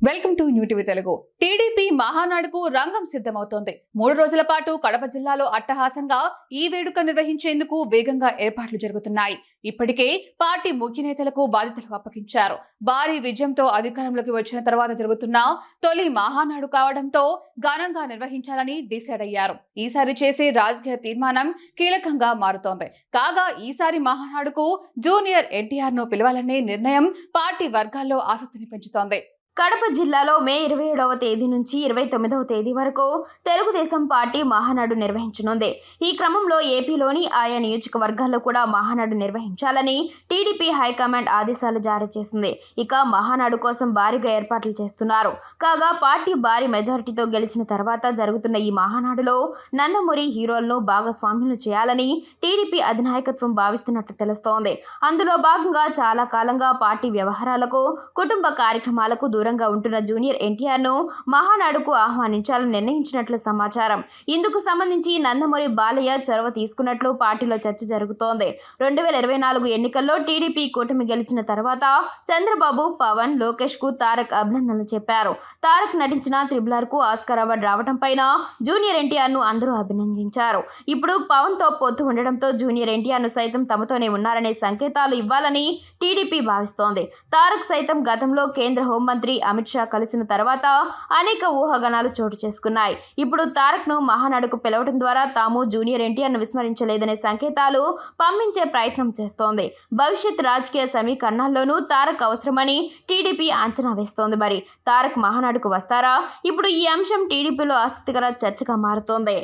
Welcome to new TV Telugu. TDP మహానాడుకు రంగం సిద్ధమవుతోంది. 3 రోజుల పాటు కడప జిల్లాలో అట్టహాసంగా ఈ వేడుక నిర్వహించేందుకు వేగంగా ఏర్పాట్లు జరుగుతున్నాయి. ఇప్పటికే పార్టీ ముఖ్య నేతలకు బాధ్యతలు అప్పగించారు. భారీ విజయంతో అధికారంలోకి వచ్చిన తర్వాత జరుగుతున్న తొలి మహానాడు కావడంతో ఘనంగా నిర్వహించాలని డిసైడ్ అయ్యారు. ఈసారి చేసే రాజకీయ తీర్మానం కీలకంగా మారుతోంది. కాగా ఈసారి మహానాడుకు జూనియర్ ఎన్టీఆర్ ను పిలవాలనే నిర్ణయం పార్టీ వర్గాల్లో ఆసక్తిని పెంచుతోంది. కడప జిల్లాలో మే 27వ తేదీ నుంచి 29వ తేదీ వరకు తెలుగుదేశం పార్టీ మహానాడు నిర్వహించనుంది. ఈ క్రమంలో ఏపీలోని ఆయా నియోజకవర్గాల్లో కూడా మహానాడు నిర్వహించాలని టీడీపీ హైకమాండ్ ఆదేశాలు జారీ చేసింది. ఇక మహానాడు కోసం భారీగా ఏర్పాట్లు చేస్తున్నారు. కాగా పార్టీ భారీ మెజారిటీతో గెలిచిన తర్వాత జరుగుతున్న ఈ మహానాడులో నందమూరి హీరోలను భాగస్వామ్యులు చేయాలని టీడీపీ అధినాయకత్వం భావిస్తున్నట్లు తెలుస్తోంది. అందులో భాగంగా చాలా కాలంగా పార్టీ వ్యవహారాలకు, కుటుంబ కార్యక్రమాలకు దూరంగా ఉంటున్న జూనియర్ ఎన్టీఆర్ ను మహానాడుకు ఆహ్వానించాలని నిర్ణయించినట్లు సమాచారం. ఇందుకు సంబంధించి నందమూరి బాలయ్య చొరవ తీసుకున్నట్లు పార్టీలో చర్చ జరుగుతోంది. 2024 ఎన్నికల్లో టీడీపీ కూటమి గెలిచిన తర్వాత చంద్రబాబు, పవన్, లోకేష్ కు తారక్ అభినందనలు చెప్పారు. తారక్ నటించిన త్రిబుల్ ఆర్ కు ఆస్కార్ అవార్డు రావడం పైన జూనియర్ ఎన్టీఆర్ ను అందరూ అభినందించారు. ఇప్పుడు పవన్ తో పొత్తు ఉండడంతో జూనియర్ ఎన్టీఆర్ ను సైతం తమతోనే ఉన్నారనే సంకేతాలు ఇవ్వాలని టీడీపీ భావిస్తోంది. తారక్ సైతం గతంలో కేంద్ర హోంమంత్రి అమిత్ షా కలిసిన తర్వాత అనేక ఊహాగానాలు చోటు చేసుకున్నాయి. ఇప్పుడు తారక్ ను మహానాడుకు పిలవడం ద్వారా తాము జూనియర్ ఎన్టీఆర్ ను విస్మరించలేదనే సంకేతాలు పంపించే ప్రయత్నం చేస్తోంది. భవిష్యత్ రాజకీయ సమీకరణాల్లోనూ తారక్ అవసరమని టీడీపీ అంచనా వేస్తోంది. మరి తారక్ మహానాడుకు వస్తారా? ఇప్పుడు ఈ అంశం టీడీపీలో ఆసక్తికర చర్చగా మారుతోంది.